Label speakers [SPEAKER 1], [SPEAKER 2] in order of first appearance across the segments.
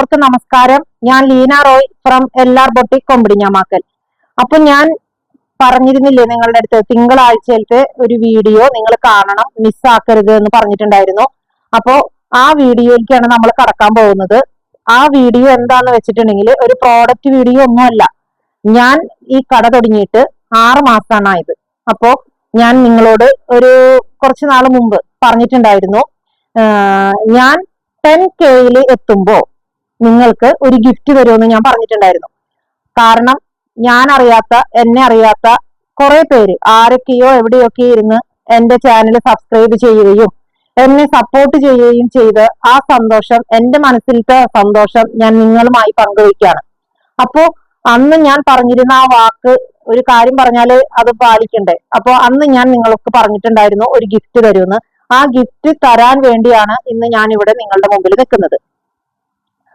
[SPEAKER 1] എല്ലാവർക്കും നമസ്കാരം. ഞാൻ Leena Roy from LR boutique Kombidinjamakkal. അപ്പൊ ഞാൻ പറഞ്ഞിരുന്നില്ലേ നിങ്ങളുടെ അടുത്ത് തിങ്കളാഴ്ചയിലത്തെ ഒരു വീഡിയോ നിങ്ങൾ കാണണം, മിസ്സാക്കരുത് എന്ന് പറഞ്ഞിട്ടുണ്ടായിരുന്നു. അപ്പോ ആ വീഡിയോയിലേക്കാണ് നമ്മൾ കടക്കാൻ പോകുന്നത്. ആ വീഡിയോ എന്താന്ന് വെച്ചിട്ടുണ്ടെങ്കിൽ ഒരു പ്രോഡക്റ്റ് വീഡിയോ ഒന്നുമല്ല. ഞാൻ ഈ കട തുടങ്ങിയിട്ട് 6 മാസമാണ് ആയത്. അപ്പോ ഞാൻ നിങ്ങളോട് ഒരു കുറച്ച് നാൾ മുമ്പ് പറഞ്ഞിട്ടുണ്ടായിരുന്നു, ഞാൻ 10K എത്തുമ്പോ നിങ്ങൾക്ക് ഒരു ഗിഫ്റ്റ് വരുമെന്ന് ഞാൻ പറഞ്ഞിട്ടുണ്ടായിരുന്നു. കാരണം ഞാൻ അറിയാത്ത, എന്നെ അറിയാത്ത കുറെ പേര് ആരൊക്കെയോ എവിടെയൊക്കെ ഇരുന്ന് എന്റെ ചാനൽ സബ്സ്ക്രൈബ് ചെയ്യുകയും എന്നെ സപ്പോർട്ട് ചെയ്യുകയും ചെയ്ത് ആ സന്തോഷം, എന്റെ മനസ്സിലത്തെ സന്തോഷം ഞാൻ നിങ്ങളുമായി പങ്കുവയ്ക്കാണ്. അപ്പോ അന്ന് ഞാൻ പറഞ്ഞിരുന്ന ആ വാക്ക്, ഒരു കാര്യം പറഞ്ഞാല് അത് പാലിക്കണ്ടേ. അപ്പൊ അന്ന് ഞാൻ നിങ്ങൾക്ക് പറഞ്ഞിട്ടുണ്ടായിരുന്നു ഒരു ഗിഫ്റ്റ് തരുമെന്ന്. ആ ഗിഫ്റ്റ് തരാൻ വേണ്ടിയാണ് ഇന്ന് ഞാൻ ഇവിടെ നിങ്ങളുടെ മുമ്പിൽ നിൽക്കുന്നത്.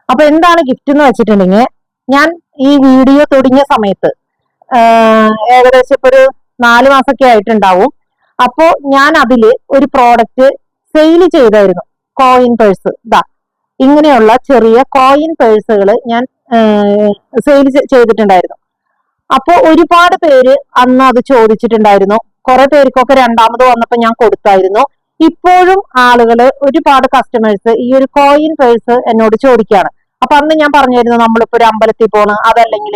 [SPEAKER 1] അപ്പൊ എന്താണ് ഗിഫ്റ്റ് എന്ന് വെച്ചിട്ടുണ്ടെങ്കിൽ, ഞാൻ ഈ വീഡിയോ തുടങ്ങിയ സമയത്ത് ഏകദേശം ഇപ്പൊ ഒരു 4 മാസമൊക്കെ ആയിട്ടുണ്ടാവും. അപ്പോ ഞാൻ അതില് ഒരു പ്രോഡക്റ്റ് സെയിൽ ചെയ്തായിരുന്നു. കോയിൻ പേഴ്സ്, ഇങ്ങനെയുള്ള ചെറിയ കോയിൻ പേഴ്സുകൾ ഞാൻ സെയിൽ ചെയ്തിട്ടുണ്ടായിരുന്നു. അപ്പൊ ഒരുപാട് പേര് അന്ന് അത് ചോദിച്ചിട്ടുണ്ടായിരുന്നു. കുറെ പേർക്കൊക്കെ രണ്ടാമത് വന്നപ്പോ ഞാൻ കൊടുത്തായിരുന്നു. ഇപ്പോഴും ആളുകള്, ഒരുപാട് കസ്റ്റമേഴ്സ് ഈ ഒരു കോയിൻ പേഴ്സ് എന്നോട് ചോദിക്കുകയാണ്. അപ്പൊ അന്ന് ഞാൻ പറഞ്ഞിരുന്നു, നമ്മളിപ്പോ ഒരു അമ്പലത്തിൽ പോണ്, അതല്ലെങ്കിൽ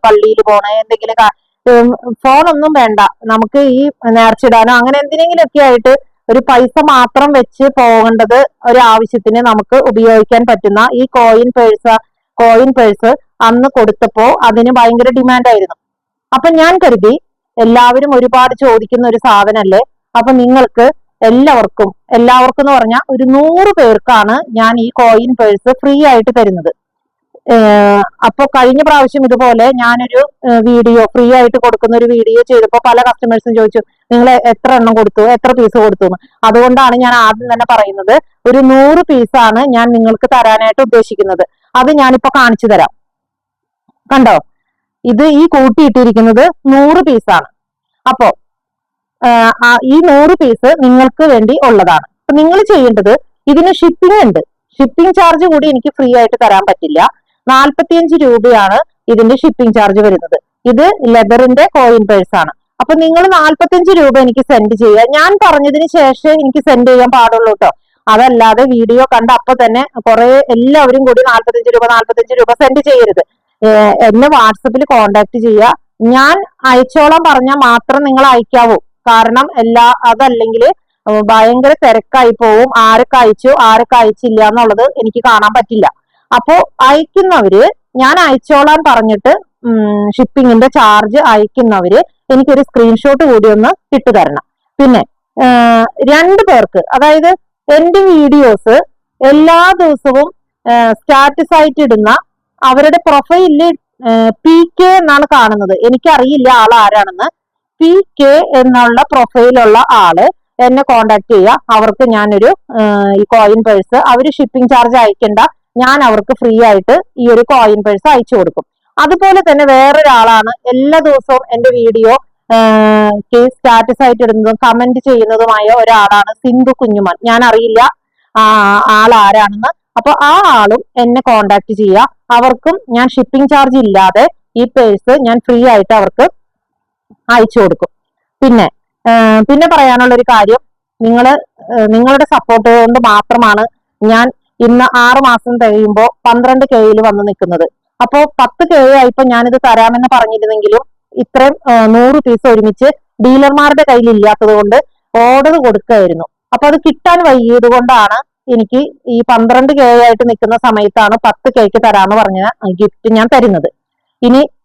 [SPEAKER 1] പള്ളിയിൽ പോണ്, എന്തെങ്കിലും ഫോണൊന്നും വേണ്ട, നമുക്ക് ഈ നേർച്ചിടാനോ അങ്ങനെ എന്തിനെങ്കിലുമൊക്കെ ആയിട്ട് ഒരു പൈസ മാത്രം വെച്ച് പോകേണ്ടത് ഒരു ആവശ്യത്തിന് നമുക്ക് ഉപയോഗിക്കാൻ പറ്റുന്ന ഈ കോയിൻ പേഴ്സ് അന്ന് കൊടുത്തപ്പോ അതിന് ഭയങ്കര ഡിമാൻഡായിരുന്നു. അപ്പൊ ഞാൻ കരുതി, എല്ലാവരും ഒരുപാട് ചോദിക്കുന്ന ഒരു സാധനല്ലേ, അപ്പൊ നിങ്ങൾക്ക് എല്ലാവർക്കും എന്ന് പറഞ്ഞാൽ ഒരു 100 പേർക്കാണ് ഞാൻ ഈ കോയിൻ പേഴ്സ് ഫ്രീ ആയിട്ട് തരുന്നത്. അപ്പൊ കഴിഞ്ഞ പ്രാവശ്യം ഇതുപോലെ ഞാനൊരു വീഡിയോ ഫ്രീ ആയിട്ട് കൊടുക്കുന്ന ഒരു വീഡിയോ ചെയ്തപ്പോൾ പല കസ്റ്റമേഴ്സും ചോദിച്ചു, നിങ്ങൾ എത്ര എണ്ണം കൊടുത്തു, എത്ര പീസ് കൊടുത്തു എന്ന്. അതുകൊണ്ടാണ് ഞാൻ ആദ്യം തന്നെ പറയുന്നത്, ഒരു 100 പീസാണ് ഞാൻ നിങ്ങൾക്ക് തരാനായിട്ട് ഉദ്ദേശിക്കുന്നത്. അത് ഞാനിപ്പോ കാണിച്ചു തരാം. കണ്ടോ, ഇത് ഈ കൂട്ടിയിട്ടിരിക്കുന്നത് 100 പീസാണ്. അപ്പോ ഈ 100 പീസ് നിങ്ങൾക്ക് വേണ്ടി ഉള്ളതാണ്. അപ്പൊ നിങ്ങൾ ചെയ്യേണ്ടത്, ഇതിന് ഷിപ്പിംഗ് ഉണ്ട്. ഷിപ്പിംഗ് ചാർജ് കൂടി എനിക്ക് ഫ്രീ ആയിട്ട് തരാൻ പറ്റില്ല. 45 രൂപയാണ് ഇതിന്റെ ഷിപ്പിംഗ് ചാർജ് വരുന്നത്. ഇത് ലെതറിന്റെ കോയിൻ പേഴ്സ് ആണ്. അപ്പൊ നിങ്ങൾ 45 രൂപ എനിക്ക് സെൻഡ് ചെയ്യുക. ഞാൻ പറഞ്ഞതിന് ശേഷം എനിക്ക് സെൻഡ് ചെയ്യാൻ പാടുള്ളൂ കേട്ടോ. അതല്ലാതെ വീഡിയോ കണ്ട അപ്പൊ തന്നെ കുറെ എല്ലാവരും കൂടി 45 രൂപ സെൻഡ് ചെയ്യരുത്. എന്നെ വാട്സപ്പിൽ കോണ്ടാക്ട് ചെയ്യുക. ഞാൻ അയച്ചോളാൻ പറഞ്ഞാൽ മാത്രം നിങ്ങൾ അയക്കാവൂ. കാരണം അതല്ലെങ്കിൽ ഭയങ്കര തിരക്കായി പോവും. ആരൊക്കെ അയച്ചു ആരൊക്കെ അയച്ചില്ല എന്നുള്ളത് എനിക്ക് കാണാൻ പറ്റില്ല. അപ്പോ അയക്കുന്നവര്, ഞാൻ അയച്ചോളാൻ പറഞ്ഞിട്ട് ഷിപ്പിങ്ങിന്റെ ചാർജ് അയക്കുന്നവര് എനിക്കൊരു സ്ക്രീൻഷോട്ട് കൂടി ഒന്ന് ഇട്ടു തരണം. പിന്നെ 2 പേർക്ക്, അതായത് എന്റെ വീഡിയോസ് എല്ലാ ദിവസവും സ്റ്റാറ്റസ് ആയിട്ട് ഇടുന്ന അവരുടെ പ്രൊഫൈലില് PK എന്നാണ് കാണുന്നത്. എനിക്കറിയില്ല ആൾ ആരാണെന്ന്. PK എന്നുള്ള പ്രൊഫൈലുള്ള ആള് എന്നെ കോണ്ടാക്ട് ചെയ്യുക. അവർക്ക് ഞാനൊരു ഈ കോയിൻ പേഴ്സ്, അവര് ഷിപ്പിംഗ് ചാർജ് അയക്കണ്ട, ഞാൻ അവർക്ക് ഫ്രീ ആയിട്ട് ഈ ഒരു കോയിൻ പേഴ്സ് അയച്ചു കൊടുക്കും. അതുപോലെ തന്നെ വേറൊരാളാണ് എല്ലാ ദിവസവും എന്റെ വീഡിയോ സ്റ്റാറ്റസ് ആയിട്ട് ഇടുന്നതും കമന്റ് ചെയ്യുന്നതുമായ ഒരാളാണ് സിന്ധു കുഞ്ഞുമാൻ. ഞാൻ അറിയില്ല ആൾ ആരാണെന്ന്. അപ്പൊ ആ ആളും എന്നെ കോണ്ടാക്ട് ചെയ്യുക. അവർക്കും ഞാൻ ഷിപ്പിംഗ് ചാർജ് ഇല്ലാതെ ഈ പേഴ്സ് ഞാൻ ഫ്രീ ആയിട്ട് അവർക്ക് അയച്ചു കൊടുക്കും. പിന്നെ പറയാനുള്ള ഒരു കാര്യം, നിങ്ങളുടെ സപ്പോർട്ട് കൊണ്ട് മാത്രമാണ് ഞാൻ ഇന്ന് 6 മാസം കഴിയുമ്പോൾ 12K വന്ന് നിൽക്കുന്നത്. അപ്പോ 10K ആയിപ്പോ ഞാനിത് തരാമെന്ന് പറഞ്ഞിരുന്നെങ്കിലും ഇത്രയും 100 പീസ് ഒരുമിച്ച് ഡീലർമാരുടെ കയ്യിൽ ഇല്ലാത്തത് കൊണ്ട് ഓർഡർ കൊടുക്കുകയായിരുന്നു. അപ്പൊ അത് കിട്ടാൻ വൈകിയത് കൊണ്ടാണ് എനിക്ക് ഈ 12K ആയിട്ട് നിൽക്കുന്ന സമയത്താണ് 10K തരാന്ന് പറഞ്ഞ ഗിഫ്റ്റ് ഞാൻ തരുന്നത്.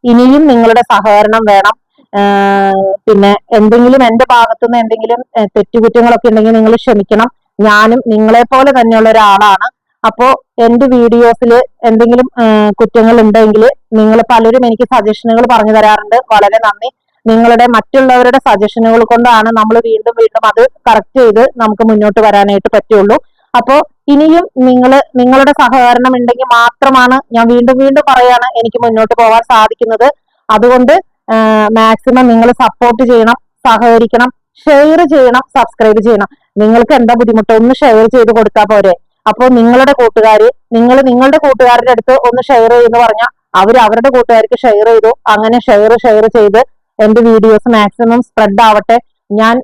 [SPEAKER 1] ഇനിയും നിങ്ങളുടെ സഹകരണം വേണം. പിന്നെ എന്തെങ്കിലും എന്റെ ഭാഗത്തുനിന്ന് എന്തെങ്കിലും തെറ്റുകുറ്റങ്ങളൊക്കെ ഉണ്ടെങ്കിൽ നിങ്ങൾ ക്ഷമിക്കണം. ഞാനും നിങ്ങളെ പോലെ തന്നെയുള്ള ഒരാളാണ്. അപ്പോ എന്റെ വീഡിയോസിൽ എന്തെങ്കിലും കുറ്റങ്ങൾ ഉണ്ടെങ്കിൽ നിങ്ങൾ പലരും എനിക്ക് സജഷനുകൾ പറഞ്ഞു തരാറുണ്ട്. വളരെ നന്ദി. നിങ്ങളുടെ മറ്റുള്ളവരുടെ സജഷനുകൾ കൊണ്ടാണ് നമ്മൾ വീണ്ടും അത് കറക്റ്റ് ചെയ്ത് നമുക്ക് മുന്നോട്ട് വരാനായിട്ട് പറ്റുള്ളൂ. അപ്പോ ഇനിയും നിങ്ങളുടെ സഹകരണം ഉണ്ടെങ്കിൽ മാത്രമാണ്, ഞാൻ വീണ്ടും പറയാണ്, എനിക്ക് മുന്നോട്ട് പോകാൻ സാധിക്കുന്നത്. അതുകൊണ്ട് മാക്സിമം നിങ്ങൾ സപ്പോർട്ട് ചെയ്യണം, സഹകരിക്കണം, ഷെയർ ചെയ്യണം, സബ്സ്ക്രൈബ് ചെയ്യണം. നിങ്ങൾക്ക് എന്താ ബുദ്ധിമുട്ട്, ഒന്ന് ഷെയർ ചെയ്ത് കൊടുത്താൽ പോരെ. അപ്പോൾ നിങ്ങളുടെ കൂട്ടുകാര് നിങ്ങളുടെ കൂട്ടുകാരുടെ അടുത്ത് ഒന്ന് ഷെയർ ചെയ്യുമെന്ന് പറഞ്ഞാൽ അവർ അവരുടെ കൂട്ടുകാർക്ക് ഷെയർ ചെയ്തു. അങ്ങനെ ഷെയർ ചെയ്ത് എന്റെ വീഡിയോസ് മാക്സിമം സ്പ്രെഡ് ആവട്ടെ. ഞാൻ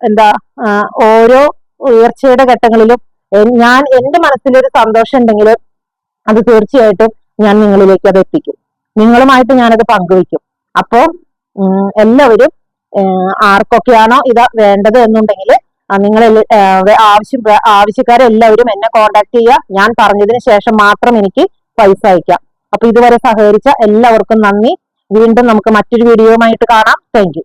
[SPEAKER 1] എന്താ ഓരോ ഉയർച്ചയുടെ ഘട്ടങ്ങളിലും ഞാൻ എന്റെ മനസ്സിലൊരു സന്തോഷം ഉണ്ടെങ്കിൽ അത് തീർച്ചയായിട്ടും ഞാൻ നിങ്ങളിലേക്ക് അത് എത്തിക്കും. നിങ്ങളുമായിട്ട് ഞാനത് പങ്കുവയ്ക്കും. അപ്പോ എല്ലാവരും ആർക്കൊക്കെയാണോ ഇത് വേണ്ടത് എന്നുണ്ടെങ്കിൽ നിങ്ങൾ ആവശ്യക്കാരെല്ലാവരും എന്നെ കോൺടാക്ട് ചെയ്യുക. ഞാൻ പറഞ്ഞതിന് ശേഷം മാത്രം എനിക്ക് പൈസ അയക്കാം. അപ്പൊ ഇതുവരെ സഹകരിച്ച എല്ലാവർക്കും നന്ദി. വീണ്ടും നമുക്ക് മറ്റൊരു വീഡിയോയുമായിട്ട് കാണാം. Thank you.